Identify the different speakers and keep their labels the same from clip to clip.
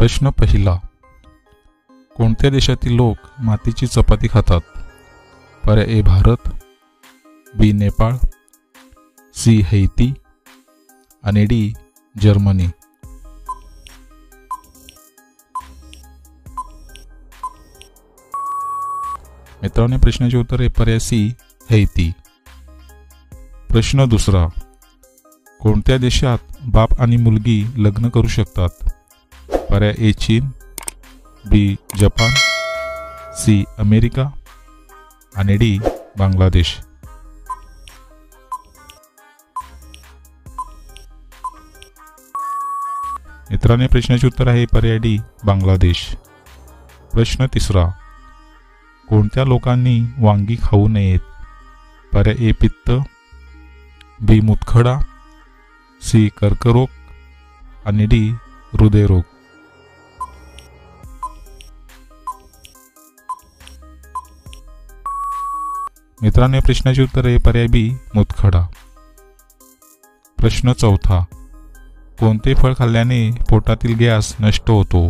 Speaker 1: प्रश्न पहिला, कोणत्या देशातील लोक मातीची चपाती खातात? पर्याय ए भारत, बी नेपाळ, सी हैती आणि डी जर्मनी. मित्रांनो, प्रश्नाचे उत्तर आहे पर्याय सी हैती. प्रश्न दुसरा, कोणत्या देशात बाप आणि मुलगी लग्न करू शकतात? पर्याय ए चीन, बी जपान, सी अमेरिका आणि डी बांगलादेश. मित्रांनो, प्रश्नाचे उत्तर आहे पर्याय डी बांगलादेश. प्रश्न तिसरा, कोणत्या लोकांनी वांगी खाऊ नयेत? पर्याय ए पित्त, बी मुतखडा, सी कर्करोग आणि डी हृदयरोग. मित्रांनो, प्रश्नाचे उत्तर आहे पर्याय बी मुतखडा. प्रश्न चौथा, कोणते फळ खाल्ल्याने पोटातील गॅस नष्ट होतो?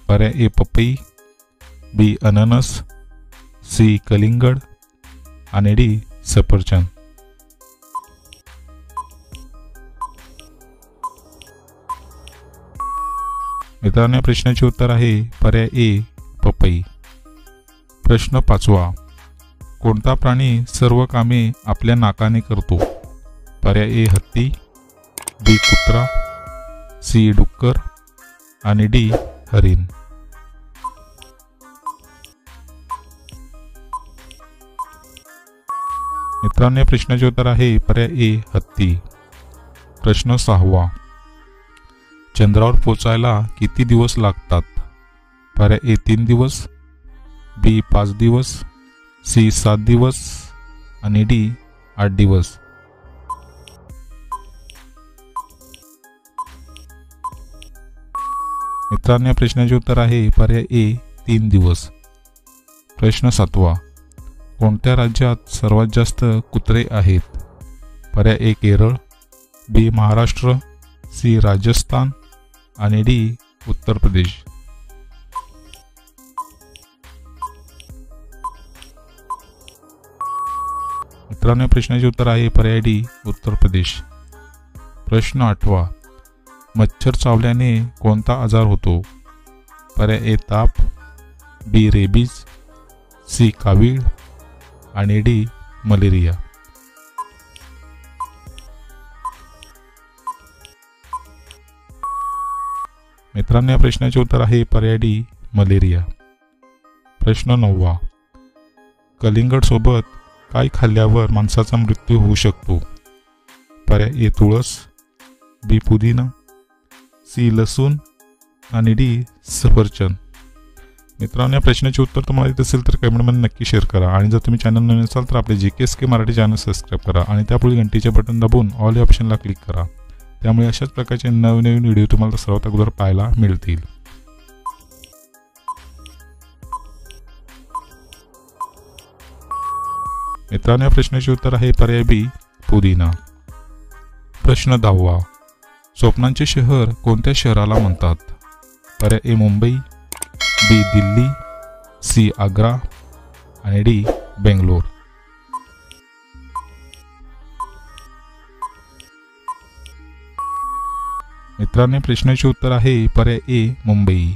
Speaker 1: पर्याय ए पपई, बी अननस, सी कलिंगड आणि डी सफरचंद. मित्रांनो, प्रश्नाचे उत्तर आहे पर्याय ए पपई. प्रश्न पाचवा, कोणता प्राणी सर्व कामे आपल्या नाकाने करतो? पर्याय ए हत्ती, बी कुत्रा, सी डुक्कर आणि डी हरिण. मित्रांनो, प्रश्नाचे उत्तर आहे पर्याय ए हत्ती. प्रश्न सहावा, चंद्रावर पोचायला किती दिवस लागतात? पर्याय ए 3 दिवस, बी 5 दिवस, सी 7 दिवस आणि डी 8 दिवस. मित्रांनो, प्रश्नाचे उत्तर आहे पर्याय ए 3 दिवस. प्रश्न सातवा, कोणत्या राज्यात सर्वात जास्त कुत्रे आहेत? पर्याय ए केरळ, बी महाराष्ट्र, सी राजस्थान आणि डी उत्तर प्रदेश. मित्रांनो, प्रश्नाचे उत्तर आहे पर्याय डी उत्तर प्रदेश. प्रश्न आठवा, मच्छर चावल्याने कोणता आजार होतो? पर्याय ए ताप, बी रेबीज, सी कावीळ आणि डी मलेरिया. मित्रांनो, या प्रश्नाचे उत्तर आहे पर्याय डी मलेरिया. प्रश्न नववा, कलिंगड सोबत काय खाल्ल्यावर माणसाचा मृत्यू होऊ शकतो? पर्याय ए तुळस, बी पुदिना, सी लसूण आणि डी सफरचंद. मित्रांनो, या प्रश्नाचे उत्तर तुम्हाला येत असेल तर कमेंटमध्ये नक्की शेअर करा आणि जर तुम्ही चॅनल नवीन असाल तर आपले GKSK मराठी चॅनल सबस्क्राईब करा आणि त्यापुढे घंटीचे बटन दाबून ऑल या ऑप्शनला क्लिक करा. त्यामुळे अशाच प्रकारचे नवनवीन व्हिडिओ तुम्हाला सर्वात अगोदर पाहायला मिळतील. मित्रांनो, या प्रश्नाचे उत्तर आहे पर्याय बी पुदिना. प्रश्न 10वा, स्वप्नांचे शहर कोणत्या शहराला म्हणतात? पर्याय ए मुंबई, बी दिल्ली, सी आग्रा आणि डी बेंगलोर. मित्रांनो, प्रश्नाचे उत्तर आहे पर्याय ए मुंबई.